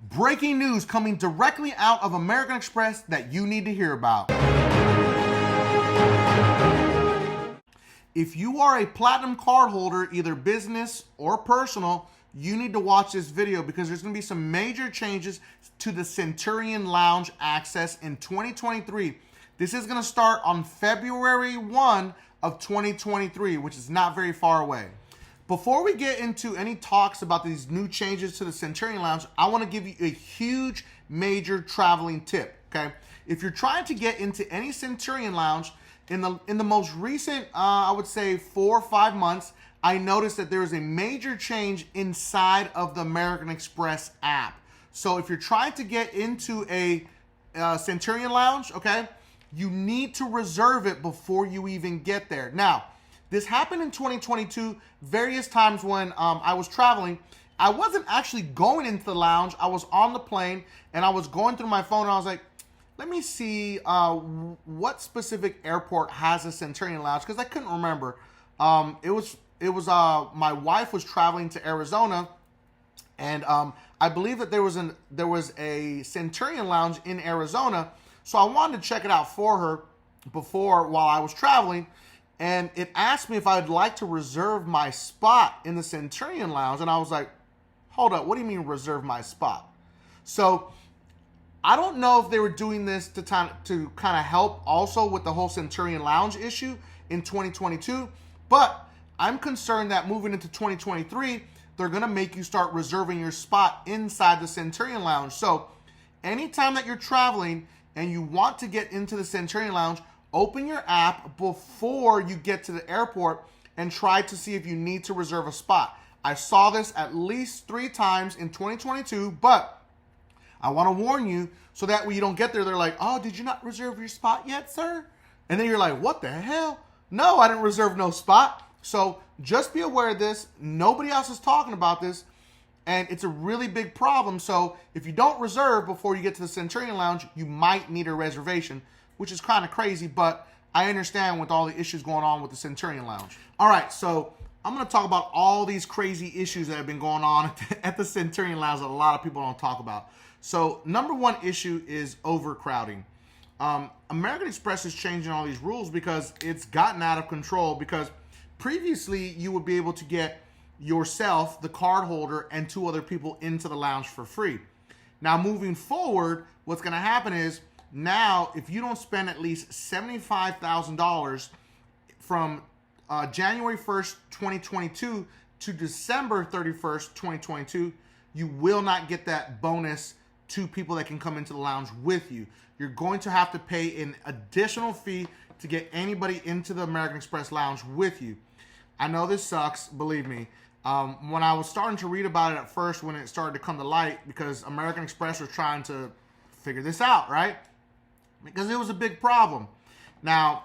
Breaking news coming directly out of American Express that you need to hear about. If you are a platinum card holder, either business or personal, you need to watch this video because there's going to be some major changes to the Centurion Lounge access in 2023. This is going to start on February 1 of 2023, which is not very far away. Before we get into any talks about these new changes to the Centurion Lounge, I want to give you a huge, major traveling tip, okay? If you're trying to get into any Centurion Lounge, in the most recent, I would say 4 or 5 months, I noticed that there is a major change inside of the American Express app. So if you're trying to get into a Centurion Lounge, okay, you need to reserve it before you even get there. Now, this happened in 2022, various times when I was traveling. I wasn't actually going into the lounge. I was on the plane, and I was going through my phone, and I was like, let me see what specific airport has a Centurion Lounge, because I couldn't remember. It was my wife was traveling to Arizona, and I believe that there was a Centurion Lounge in Arizona, so I wanted to check it out for her while I was traveling, and it asked me if I'd like to reserve my spot in the Centurion Lounge, and I was like, hold up, what do you mean reserve my spot? So I don't know if they were doing this to kind of help also with the whole Centurion Lounge issue in 2022, but I'm concerned that moving into 2023, they're going to make you start reserving your spot inside the Centurion Lounge. So anytime that you're traveling and you want to get into the Centurion Lounge, open your app before you get to the airport and try to see if you need to reserve a spot. I saw this at least 3 times in 2022, but I want to warn you so that when you don't get there, they're like, oh, did you not reserve your spot yet, sir? And then you're like, what the hell? No, I didn't reserve no spot. So just be aware of this. Nobody else is talking about this, and it's a really big problem. So if you don't reserve before you get to the Centurion Lounge, you might need a reservation, which is kind of crazy, but I understand with all the issues going on with the Centurion Lounge. All right, so I'm going to talk about all these crazy issues that have been going on at the Centurion Lounge that a lot of people don't talk about. So number one issue is overcrowding. American Express is changing all these rules because it's gotten out of control, because previously you would be able to get yourself, the card holder, and 2 other people into the lounge for free. Now moving forward, what's going to happen is now if you don't spend at least $75,000 from January 1st, 2022 to December 31st, 2022, you will not get that bonus to people that can come into the lounge with you. You're going to have to pay an additional fee to get anybody into the American Express lounge with you. I know this sucks, believe me. When I was starting to read about it at first, when it started to come to light, because American Express was trying to figure this out, right? Because it was a big problem. Now,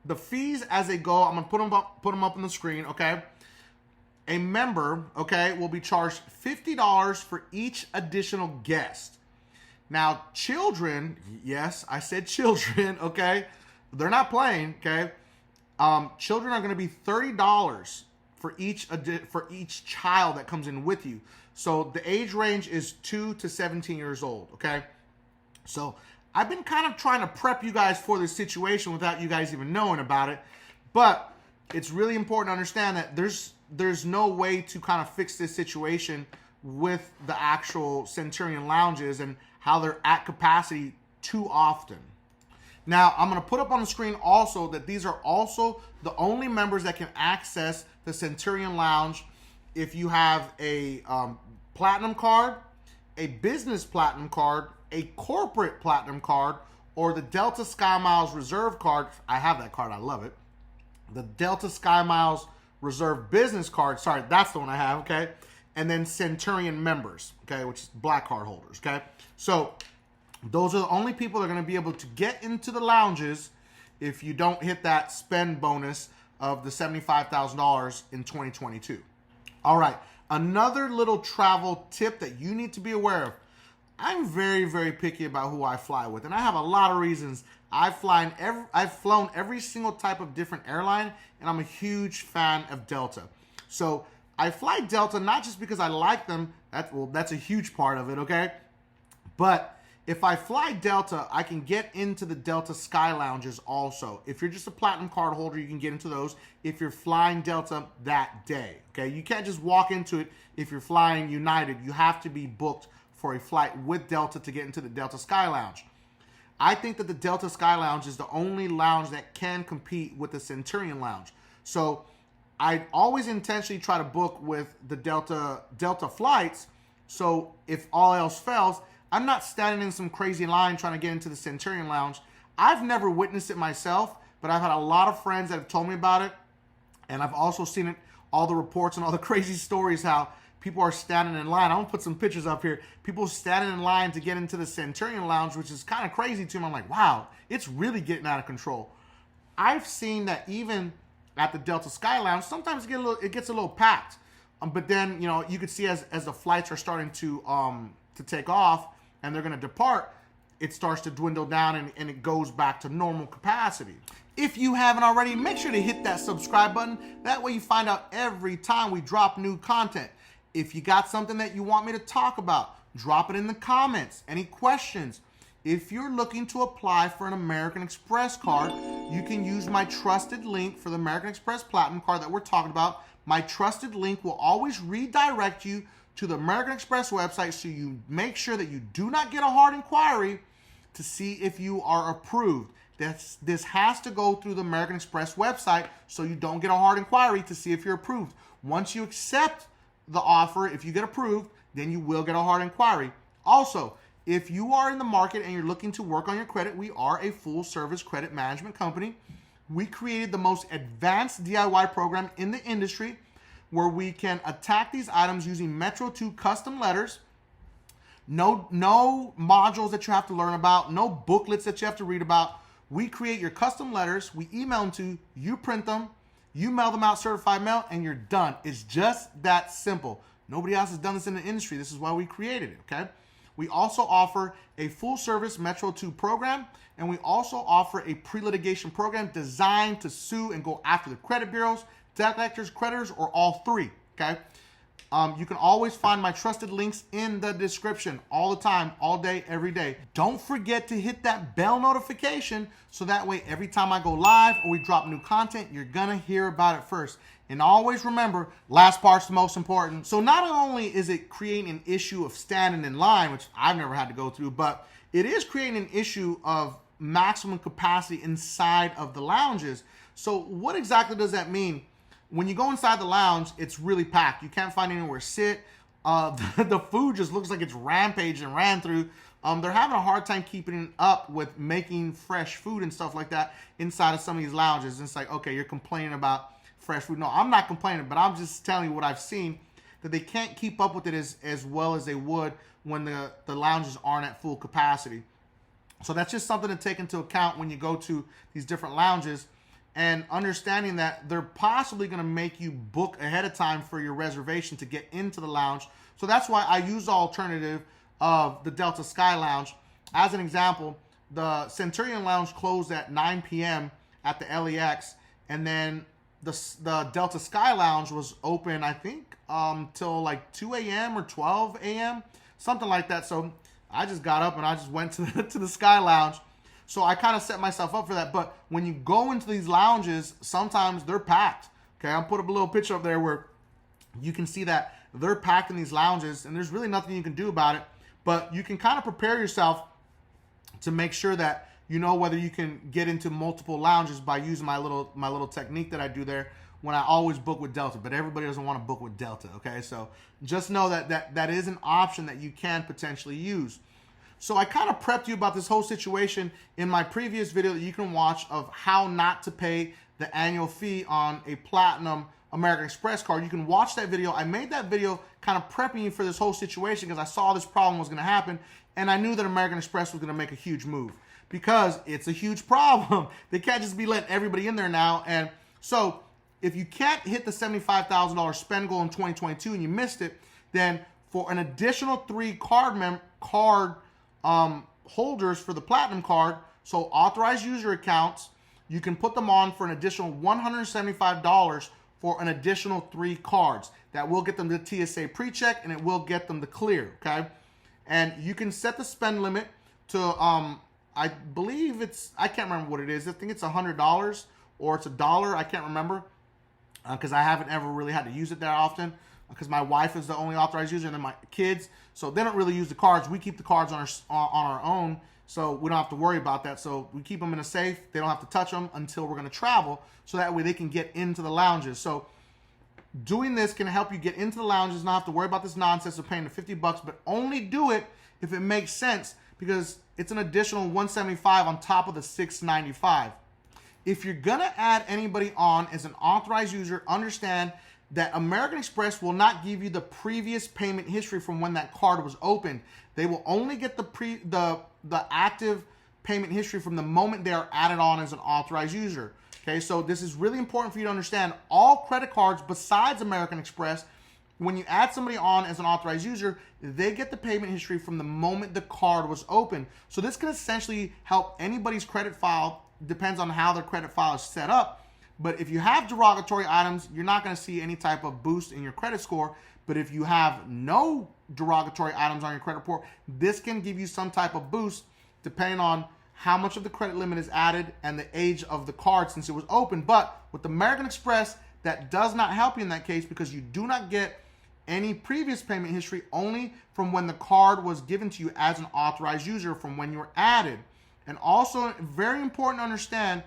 the fees as they go, I'm going to put them up on the screen, okay? A member, okay, will be charged $50 for each additional guest. Now, children, yes, I said children, okay? They're not playing, okay? Children are going to be $30 for each child that comes in with you. So the age range is 2 to 17 years old, okay? So I've been kind of trying to prep you guys for this situation without you guys even knowing about it, but it's really important to understand that there's no way to kind of fix this situation with the actual Centurion lounges and how they're at capacity too often. Now, I'm going to put up on the screen also that these are also the only members that can access the Centurion Lounge if you have a platinum card, a business platinum card, a corporate platinum card, or the Delta Sky Miles Reserve card. I have that card. I love it. The Delta Sky Miles Reserve Business card. Sorry, that's the one I have, okay? And then Centurion members, okay, which is black card holders, okay? So those are the only people that are going to be able to get into the lounges if you don't hit that spend bonus of the $75,000 in 2022. All right, another little travel tip that you need to be aware of. I'm very, very picky about who I fly with, and I have a lot of reasons. I've flown every single type of different airline, and I'm a huge fan of Delta. So I fly Delta not just because I like them That's a huge part of it, okay? But if I fly Delta, I can get into the Delta Sky Lounges also. If you're just a Platinum card holder, you can get into those if you're flying Delta that day, okay? You can't just walk into it if you're flying United. You have to be booked for a flight with Delta to get into the Delta Sky Lounge. I think that the Delta Sky Lounge is the only lounge that can compete with the Centurion Lounge. So I always intentionally try to book with the Delta flights. So if all else fails, I'm not standing in some crazy line trying to get into the Centurion Lounge. I've never witnessed it myself, but I've had a lot of friends that have told me about it. And I've also seen it, all the reports and all the crazy stories, how people are standing in line. I'm going to put some pictures up here. People standing in line to get into the Centurion Lounge, which is kind of crazy to me. I'm like, wow, it's really getting out of control. I've seen that even at the Delta Sky Lounge, sometimes it gets a little packed. But then, you know, you could see as the flights are starting to take off and they're going to depart, it starts to dwindle down and it goes back to normal capacity. If you haven't already, make sure to hit that subscribe button. That way you find out every time we drop new content. If you got something that you want me to talk about, drop it in the comments. Any questions? If you're looking to apply for an American Express card, you can use my trusted link for the American Express Platinum card that we're talking about. My trusted link will always redirect you to the American Express website, so you make sure that you do not get a hard inquiry to see if you are approved. This has to go through the American Express website, so you don't get a hard inquiry to see if you're approved. Once you accept the offer, if you get approved, then you will get a hard inquiry. Also, if you are in the market and you're looking to work on your credit, we are a full-service credit management company. We created the most advanced DIY program in the industry, where we can attack these items using Metro 2 custom letters. No modules that you have to learn about, no booklets that you have to read about. We create your custom letters, we email them to you, you print them, you mail them out certified mail, and you're done. It's just that simple. Nobody else has done this in the industry. This is why we created it, okay? We also offer a full-service Metro 2 program, and we also offer a pre-litigation program designed to sue and go after the credit bureaus, debt collectors, creditors, or all three, okay? You can always find my trusted links in the description all the time, all day, every day. Don't forget to hit that bell notification so that way every time I go live or we drop new content, you're gonna hear about it first. And always remember, last part's the most important. So not only is it creating an issue of standing in line, which I've never had to go through, but it is creating an issue of maximum capacity inside of the lounges. So what exactly does that mean? When you go inside the lounge, it's really packed. You can't find anywhere to sit. The food just looks like it's rampaged and ran through. They're having a hard time keeping up with making fresh food and stuff like that inside of some of these lounges. And it's like, okay, you're complaining about fresh food. No, I'm not complaining, but I'm just telling you what I've seen, that they can't keep up with it as well as they would when the lounges aren't at full capacity. So that's just something to take into account when you go to these different lounges, and understanding that they're possibly going to make you book ahead of time for your reservation to get into the lounge. So that's why I use the alternative of the Delta Sky Lounge. As an example, the Centurion Lounge closed at 9 p.m. at the LAX, and then the Delta Sky Lounge was open, I think, till like 2 a.m. or 12 a.m., something like that. So I just got up and I just went to the Sky Lounge. So I kind of set myself up for that. But when you go into these lounges, sometimes they're packed. Okay, I'll put up a little picture up there where you can see that they're packed in these lounges, and there's really nothing you can do about it. But you can kind of prepare yourself to make sure that you know whether you can get into multiple lounges by using my little technique that I do there when I always book with Delta. But everybody doesn't want to book with Delta, okay? So just know that is an option that you can potentially use. So I kind of prepped you about this whole situation in my previous video that you can watch of how not to pay the annual fee on a Platinum American Express card. You can watch that video. I made that video kind of prepping you for this whole situation because I saw this problem was going to happen, and I knew that American Express was going to make a huge move because it's a huge problem. They can't just be letting everybody in there now. And so if you can't hit the $75,000 spend goal in 2022 and you missed it, then for an additional 3 card holders for the Platinum card, so authorized user accounts, you can put them on for an additional $175 for an additional 3 cards. That will get them the TSA pre-check, and it will get them the clear, okay? And you can set the spend limit to, I believe I can't remember what it is. I think it's $100 or it's $1. I can't remember because I haven't ever really had to use it that often because my wife is the only authorized user and then my kids. So they don't really use the cards. We keep the cards on our own, so we don't have to worry about that. So we keep them in a safe. They don't have to touch them until we're going to travel, so that way they can get into the lounges. So doing this can help you get into the lounges, not have to worry about this nonsense of paying the $50, but only do it if it makes sense, because it's an additional $175 on top of the $695. If you're gonna add anybody on as an authorized user, understand that American Express will not give you the previous payment history from when that card was opened. They will only get the active payment history from the moment they are added on as an authorized user. Okay, so this is really important for you to understand. All credit cards besides American Express, when you add somebody on as an authorized user, they get the payment history from the moment the card was opened. So this can essentially help anybody's credit file. Depends on how their credit file is set up. But if you have derogatory items, you're not going to see any type of boost in your credit score. But if you have no derogatory items on your credit report, this can give you some type of boost depending on how much of the credit limit is added and the age of the card since it was open. But with American Express, that does not help you in that case, because you do not get any previous payment history, only from when the card was given to you as an authorized user from when you were added. And also very important to understand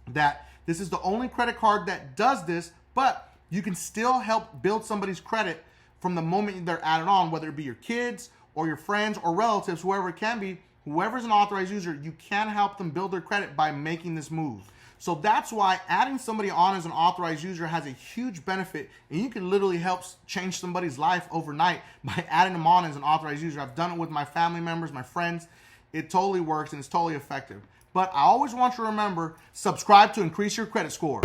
that this is the only credit card that does this, but you can still help build somebody's credit from the moment they're added on, whether it be your kids or your friends or relatives, whoever it can be. Whoever's an authorized user, you can help them build their credit by making this move. So that's why adding somebody on as an authorized user has a huge benefit, and you can literally help change somebody's life overnight by adding them on as an authorized user. I've done it with my family members, my friends. It totally works and it's totally effective. But I always want you to remember, subscribe to increase your credit score.